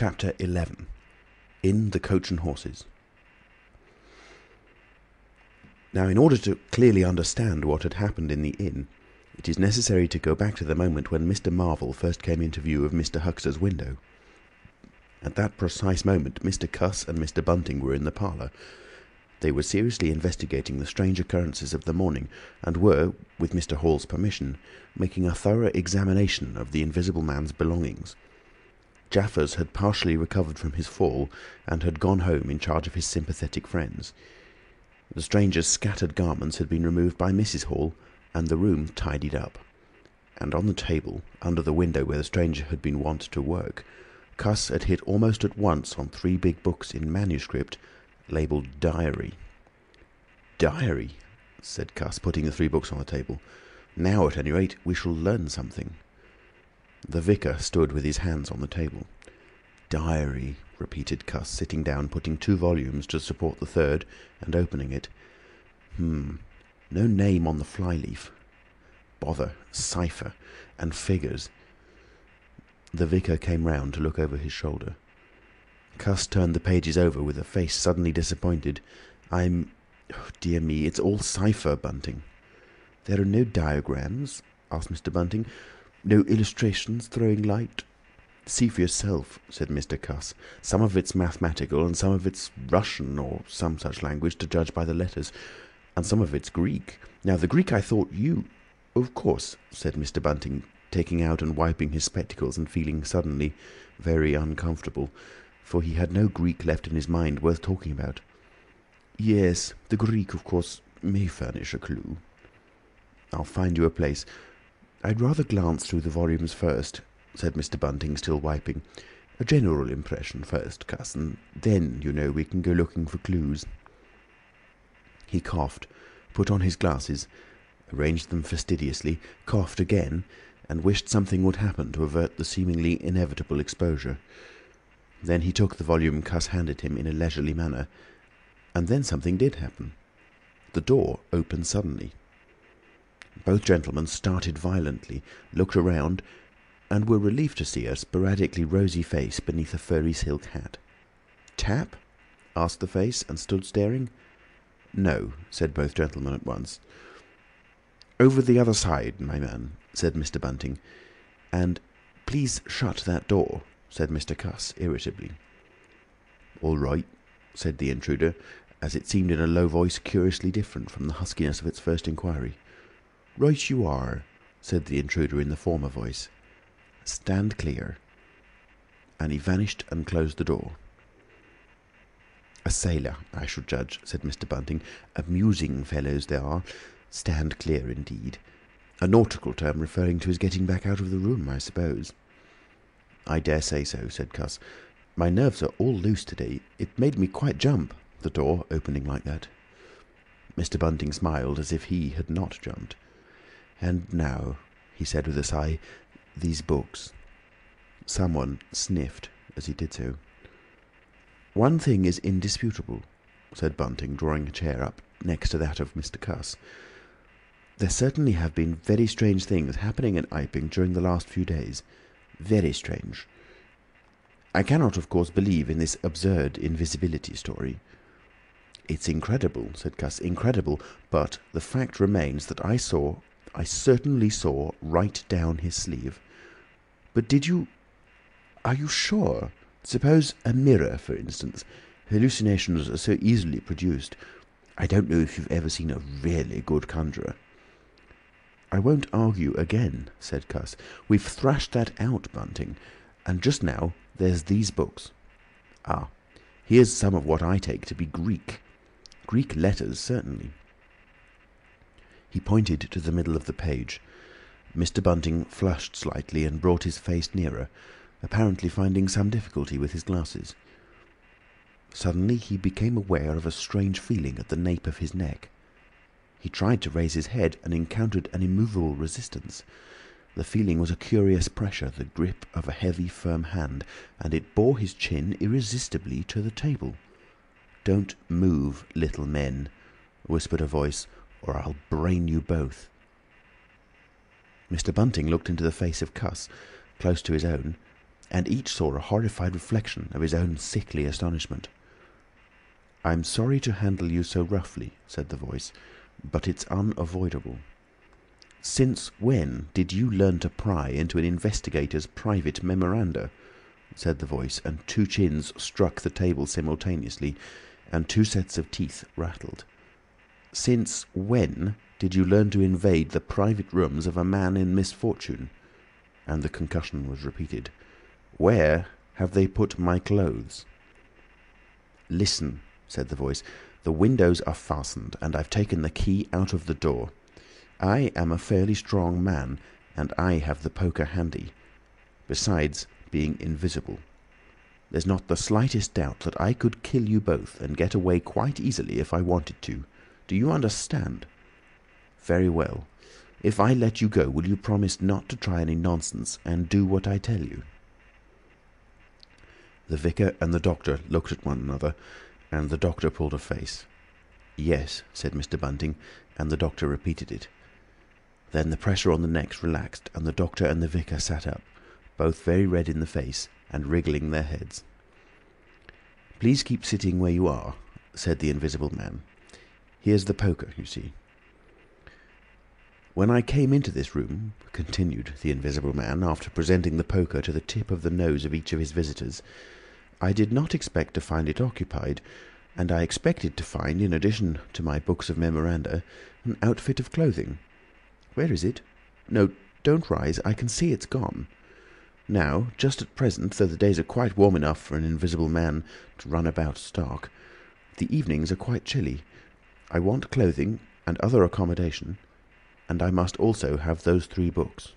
Chapter 11. In the Coach and Horses. Now, in order to clearly understand what had happened in the inn, it is necessary to go back to the moment when Mr. Marvel first came into view of Mr. Huxter's window. At that precise moment, Mr. Cuss and Mr. Bunting were in the parlour. They were seriously investigating the strange occurrences of the morning, and were, with Mr. Hall's permission, making a thorough examination of the Invisible Man's belongings. Jaffers had partially recovered from his fall, and had gone home in charge of his sympathetic friends. The stranger's scattered garments had been removed by Mrs. Hall, and the room tidied up. And on the table, under the window where the stranger had been wont to work, Cuss had hit almost at once on 3 big books in manuscript, labelled Diary. "Diary," said Cuss, putting the 3 books on the table. "Now, at any rate, we shall learn something." The vicar stood with his hands on the table. "Diary," repeated Cuss, sitting down, putting 2 volumes to support the 3rd, and opening it. No name on the fly-leaf. Bother, cipher, and figures. The vicar came round to look over his shoulder. Cuss turned the pages over with a face suddenly disappointed. Oh, dear me, it's all cipher, Bunting." "There are no diagrams?" asked Mr. Bunting. "No illustrations throwing light?" "See for yourself," said Mr. Cuss. "Some of it's mathematical, and some of it's Russian, or some such language, to judge by the letters. And some of it's Greek. Now, the Greek I thought you—" "Of course," said Mr. Bunting, taking out and wiping his spectacles and feeling suddenly very uncomfortable, for he had no Greek left in his mind worth talking about. "Yes, the Greek, of course, may furnish a clue." "I'll find you a place. I'd rather glance through the volumes first," said Mr. Bunting, still wiping. "A general impression first, Cuss, and then, you know, we can go looking for clues." He coughed, put on his glasses, arranged them fastidiously, coughed again, and wished something would happen to avert the seemingly inevitable exposure. Then he took the volume Cuss handed him in a leisurely manner, and then something did happen. The door opened suddenly. Both gentlemen started violently, looked around, and were relieved to see a sporadically rosy face beneath a furry silk hat. "Tap?" asked the face, and stood staring. "No," said both gentlemen at once. "Over the other side, my man," said Mr. Bunting. "And please shut that door," said Mr. Cuss, irritably. "All right," said the intruder, as it seemed in a low voice curiously different from the huskiness of its first inquiry. "Right you are," said the intruder in the former voice. "Stand clear." And he vanished and closed the door. "A sailor, I should judge," said Mr. Bunting. "Amusing fellows they are. Stand clear, indeed. A nautical term referring to his getting back out of the room, I suppose." "I dare say so," said Cuss. "My nerves are all loose today. It made me quite jump, the door opening like that." Mr. Bunting smiled as if he had not jumped. "And now," he said with a sigh, "these books." Someone sniffed as he did so. "One thing is indisputable," said Bunting, drawing a chair up next to that of Mr. Cuss. "There certainly have been very strange things happening at Iping during the last few days. Very strange. I cannot, of course, believe in this absurd invisibility story." "It's incredible," said Cuss, "incredible, but the fact remains that I certainly saw right down his sleeve." "But did you... Are you sure? Suppose a mirror, for instance. Hallucinations are so easily produced. I don't know if you've ever seen a really good conjurer." "I won't argue again," said Cuss. "We've thrashed that out, Bunting. And just now there's these books. Ah, here's some of what I take to be Greek. Greek letters, certainly." He pointed to the middle of the page. Mr. Bunting flushed slightly and brought his face nearer, apparently finding some difficulty with his glasses. Suddenly he became aware of a strange feeling at the nape of his neck. He tried to raise his head and encountered an immovable resistance. The feeling was a curious pressure, the grip of a heavy, firm hand, and it bore his chin irresistibly to the table. "Don't move, little men," whispered a voice, "or I'll brain you both." Mr. Bunting looked into the face of Cuss, close to his own, and each saw a horrified reflection of his own sickly astonishment. "I'm sorry to handle you so roughly," said the voice, "but it's unavoidable. Since when did you learn to pry into an investigator's private memoranda?" said the voice, and two chins struck the table simultaneously, and two sets of teeth rattled. "Since when did you learn to invade the private rooms of a man in misfortune?" And the concussion was repeated. "Where have they put my clothes?" "Listen," said the voice. "The windows are fastened, and I've taken the key out of the door. I am a fairly strong man, and I have the poker handy, besides being invisible. There's not the slightest doubt that I could kill you both and get away quite easily if I wanted to. Do you understand? Very well. If I let you go, will you promise not to try any nonsense and do what I tell you?" The vicar and the doctor looked at one another, and the doctor pulled a face. "Yes," said Mr. Bunting, and the doctor repeated it. Then the pressure on the necks relaxed, and the doctor and the vicar sat up, both very red in the face and wriggling their heads. "Please keep sitting where you are," said the Invisible Man. "Here's the poker, you see." "When I came into this room," continued the Invisible Man, after presenting the poker to the tip of the nose of each of his visitors, "I did not expect to find it occupied, and I expected to find, in addition to my books of memoranda, an outfit of clothing. Where is it? No, don't rise, I can see it's gone. Now, just at present, though the days are quite warm enough for an invisible man to run about stark, the evenings are quite chilly. I want clothing and other accommodation, and I must also have those 3 books."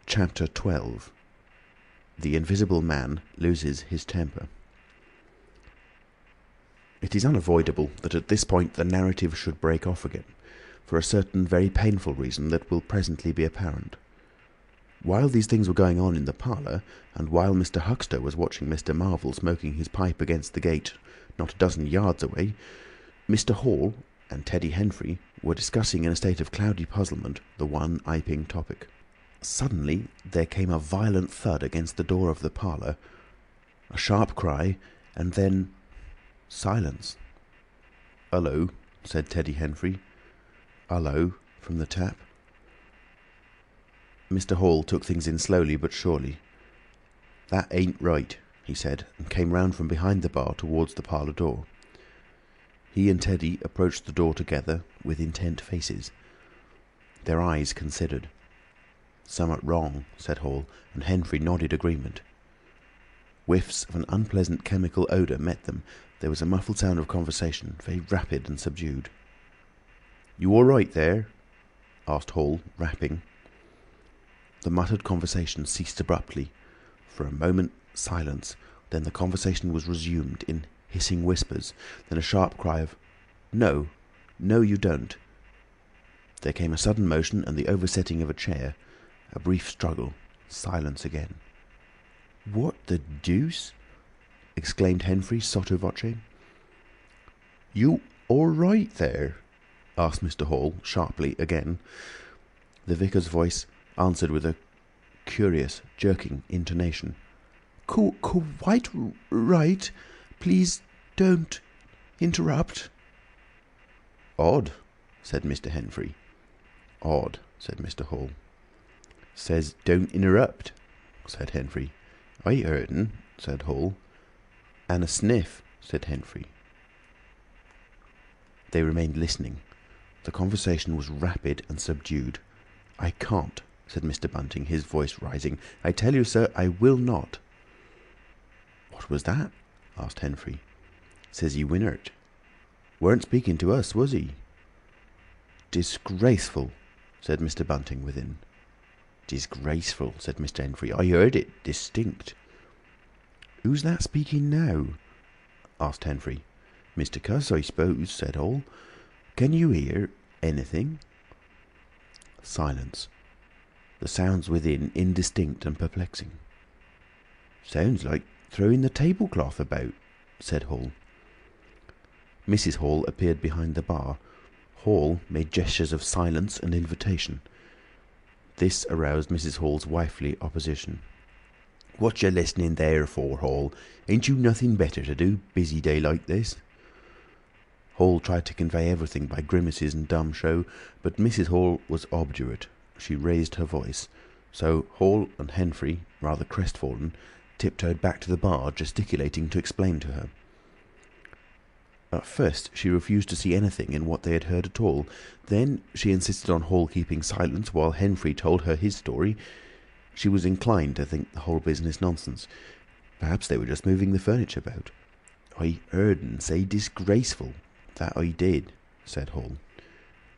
Chapter 12. The Invisible Man loses his temper. It is unavoidable that at this point the narrative should break off again, for a certain very painful reason that will presently be apparent. While these things were going on in the parlour, and while Mr. Huxter was watching Mr. Marvel smoking his pipe against the gate not a dozen yards away, Mr. Hall and Teddy Henfrey were discussing in a state of cloudy puzzlement the one Iping topic. Suddenly there came a violent thud against the door of the parlour, a sharp cry, and then silence. "Hullo," said Teddy Henfrey. "Hullo," from the tap. Mr. Hall took things in slowly but surely. "That ain't right," he said, and came round from behind the bar towards the parlour door. He and Teddy approached the door together with intent faces. Their eyes considered. "Summat wrong," said Hall, and Henfrey nodded agreement. Whiffs of an unpleasant chemical odour met them. There was a muffled sound of conversation, very rapid and subdued. "You all right there?" asked Hall, rapping. The muttered conversation ceased abruptly. For a moment, silence. Then the conversation was resumed in hissing whispers. Then a sharp cry of, "No, no, you don't." There came a sudden motion and the oversetting of a chair. A brief struggle. Silence again. "What the deuce?" exclaimed Henfrey sotto voce. "You all right there?" asked Mr. Hall sharply again. The vicar's voice answered with a curious, jerking intonation. "Quite right. Please don't interrupt." "Odd," said Mr. Henfrey. "Odd," said Mr. Hall. "Says don't interrupt," said Henfrey. "I heard'n," said Hall. "And a sniff," said Henfrey. They remained listening. The conversation was rapid and subdued. "I can't," said Mr. Bunting, his voice rising. "I tell you, sir, I will not." "What was that?" asked Henfrey. "Says he winnert. Weren't speaking to us, was he?" "Disgraceful," said Mr. Bunting within. "Disgraceful," said Mr. Henfrey. "I heard it distinct." "Who's that speaking now?" asked Henfrey. "Mr. Cuss, I suppose," said Hall. "Can you hear anything?" Silence. The sounds within indistinct and perplexing. "Sounds like throwing the tablecloth about," said Hall. Mrs. Hall appeared behind the bar. Hall made gestures of silence and invitation. This aroused Mrs. Hall's wifely opposition. "What you listening there for, Hall? Ain't you nothing better to do, busy day like this?" Hall tried to convey everything by grimaces and dumb show, but Mrs. Hall was obdurate. She raised her voice. So Hall and Henfrey, rather crestfallen, tiptoed back to the bar, gesticulating to explain to her. At first she refused to see anything in what they had heard at all. Then she insisted on Hall keeping silence while Henfrey told her his story. She was inclined to think the whole business nonsense. Perhaps they were just moving the furniture about. "I heard un say disgraceful. That I did," said Hall.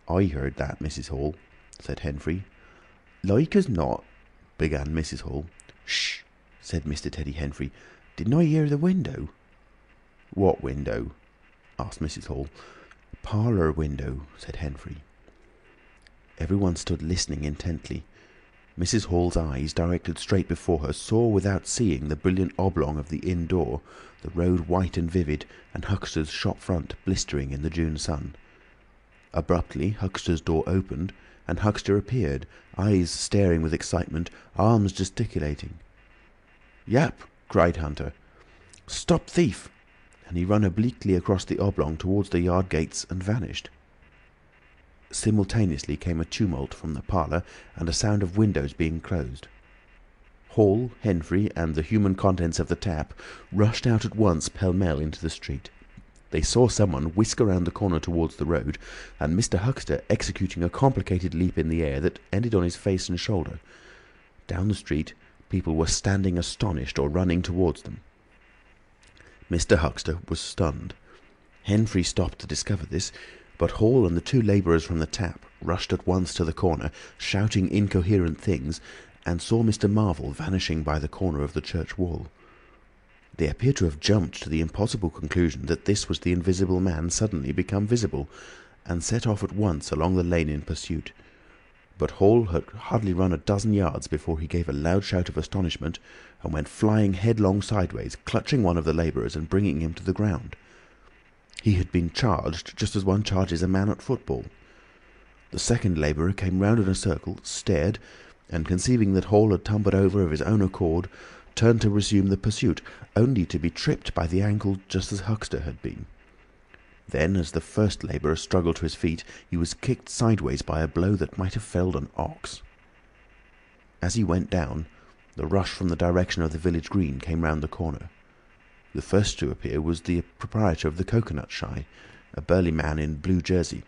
"I heard that, Mrs. Hall," said Henfrey. "Like as not," began Mrs. Hall. "Shh!" said Mr. Teddy Henfrey. "Didn't I hear the window?" "What window?" asked Mrs. Hall. "Parlour window," said Henfrey. Everyone stood listening intently. Mrs. Hall's eyes, directed straight before her, saw without seeing the brilliant oblong of the inn door, the road white and vivid, and Huxter's shop front blistering in the June sun. Abruptly Huxter's door opened, and Huxter appeared, eyes staring with excitement, arms gesticulating. "Yap!" cried Hunter. "Stop thief!" and he ran obliquely across the oblong towards the yard gates and vanished. Simultaneously came a tumult from the parlour and a sound of windows being closed. Hall, Henfrey, and the human contents of the tap rushed out at once pell-mell into the street. They saw someone whisk around the corner towards the road, and Mr. Huxter executing a complicated leap in the air that ended on his face and shoulder. Down the street people were standing astonished or running towards them. Mr. Huxter was stunned. Henfrey stopped to discover this, but Hall and the two labourers from the tap rushed at once to the corner, shouting incoherent things, and saw Mr. Marvel vanishing by the corner of the church wall. They appeared to have jumped to the impossible conclusion that this was the Invisible Man suddenly become visible, and set off at once along the lane in pursuit. But Hall had hardly run a dozen yards before he gave a loud shout of astonishment and went flying headlong sideways, clutching one of the labourers and bringing him to the ground. He had been charged just as one charges a man at football. The second labourer came round in a circle, stared, and conceiving that Hall had tumbled over of his own accord, turned to resume the pursuit, only to be tripped by the ankle just as Huxter had been. Then, as the first labourer struggled to his feet, he was kicked sideways by a blow that might have felled an ox. As he went down, the rush from the direction of the village green came round the corner. The first to appear was the proprietor of the Cocoanut Shy, a burly man in blue jersey.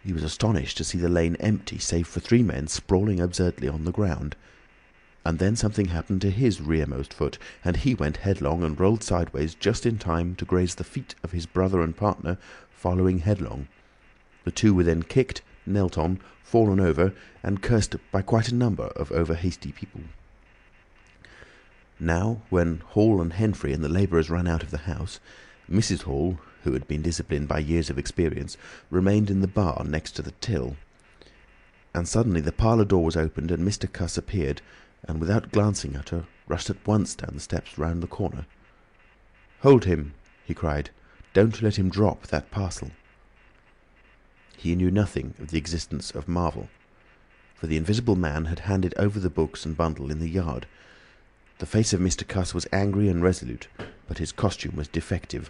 He was astonished to see the lane empty, save for three men sprawling absurdly on the ground. And then something happened to his rearmost foot, and he went headlong and rolled sideways just in time to graze the feet of his brother and partner, following headlong. The two were then kicked, knelt on, fallen over, and cursed by quite a number of over-hasty people. Now, when Hall and Henfrey and the labourers ran out of the house, Mrs. Hall, who had been disciplined by years of experience, remained in the bar next to the till. And suddenly the parlour door was opened and Mr. Cuss appeared, and without glancing at her, rushed at once down the steps round the corner. "Hold him!" he cried. "Don't let him drop that parcel." He knew nothing of the existence of Marvel, for the Invisible Man had handed over the books and bundle in the yard. The face of Mr. Cuss was angry and resolute, but his costume was defective,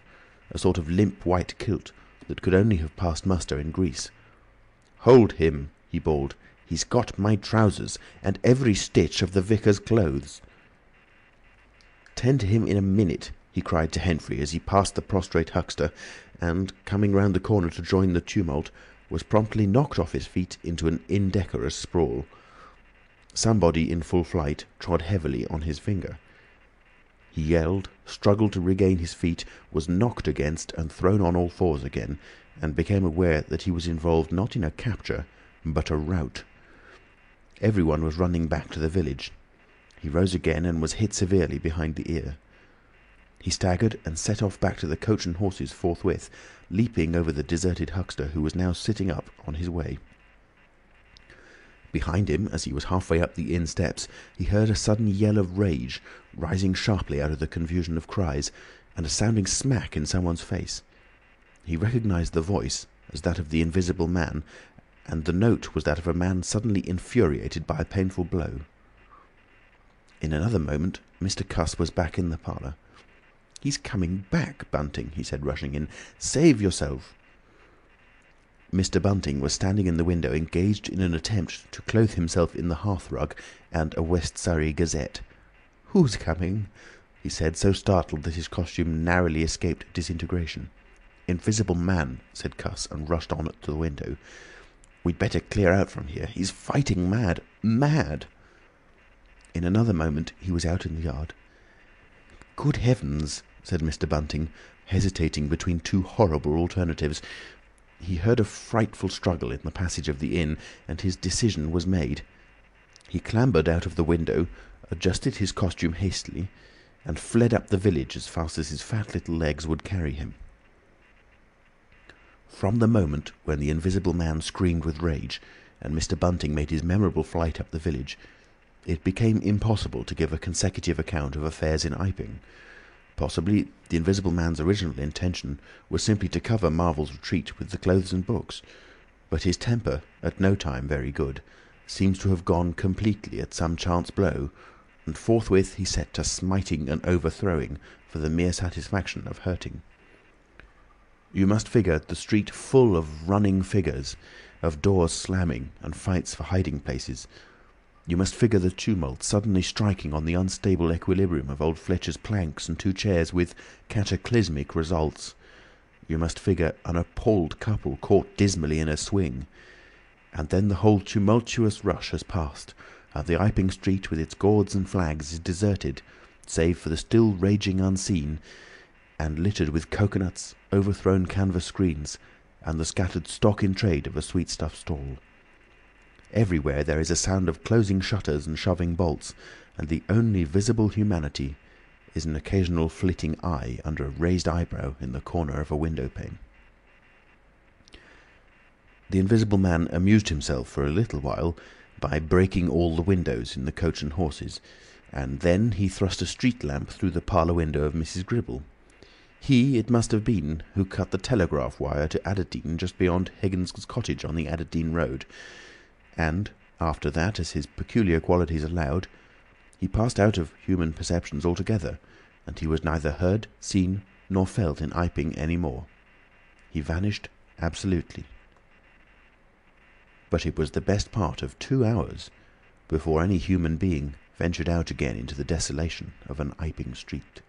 a sort of limp white kilt that could only have passed muster in Greece. "Hold him!" he bawled. "He's got my trousers, and every stitch of the vicar's clothes." "Tend to him in a minute," he cried to Henfrey as he passed the prostrate Huxter, and, coming round the corner to join the tumult, was promptly knocked off his feet into an indecorous sprawl. Somebody in full flight trod heavily on his finger. He yelled, struggled to regain his feet, was knocked against and thrown on all fours again, and became aware that he was involved not in a capture, but a rout. Everyone was running back to the village. He rose again and was hit severely behind the ear. He staggered and set off back to the Coach and Horses forthwith, leaping over the deserted Huxter, who was now sitting up on his way. Behind him, as he was halfway up the inn steps, he heard a sudden yell of rage, rising sharply out of the confusion of cries, and a sounding smack in someone's face. He recognised the voice as that of the Invisible Man, and the note was that of a man suddenly infuriated by a painful blow. In another moment Mr. Cuss was back in the parlour. "He's coming back, Bunting," he said, rushing in. "Save yourself!" Mr. Bunting was standing in the window, engaged in an attempt to clothe himself in the hearthrug and a West Surrey Gazette. "Who's coming?" he said, so startled that his costume narrowly escaped disintegration. "Invisible Man," said Cuss, and rushed on to the window. "We'd better clear out from here. He's fighting mad. Mad!" In another moment he was out in the yard. "Good heavens!" said Mr. Bunting, hesitating between two horrible alternatives. He heard a frightful struggle in the passage of the inn, and his decision was made. He clambered out of the window, adjusted his costume hastily, and fled up the village as fast as his fat little legs would carry him. From the moment when the Invisible Man screamed with rage, and Mr. Bunting made his memorable flight up the village, it became impossible to give a consecutive account of affairs in Iping. Possibly the Invisible Man's original intention was simply to cover Marvel's retreat with the clothes and books, but his temper, at no time very good, seems to have gone completely at some chance blow, and forthwith he set to smiting and overthrowing for the mere satisfaction of hurting. You must figure the street full of running figures, of doors slamming and fights for hiding places. You must figure the tumult suddenly striking on the unstable equilibrium of old Fletcher's planks and two chairs with cataclysmic results. You must figure an appalled couple caught dismally in a swing. And then the whole tumultuous rush has passed, and the Iping street with its gourds and flags is deserted, save for the still raging Unseen, and littered with coconuts, overthrown canvas screens, and the scattered stock in trade of a sweetstuff stall. Everywhere there is a sound of closing shutters and shoving bolts, and the only visible humanity is an occasional flitting eye under a raised eyebrow in the corner of a window pane. The Invisible Man amused himself for a little while by breaking all the windows in the Coach and Horses, and then he thrust a street lamp through the parlour window of Mrs. Gribble. He, it must have been, who cut the telegraph wire to Adderdean just beyond Higgins' cottage on the Adderdean road, and, after that, as his peculiar qualities allowed, he passed out of human perceptions altogether, and he was neither heard, seen, nor felt in Iping any more. He vanished absolutely. But it was the best part of 2 hours before any human being ventured out again into the desolation of an Iping street.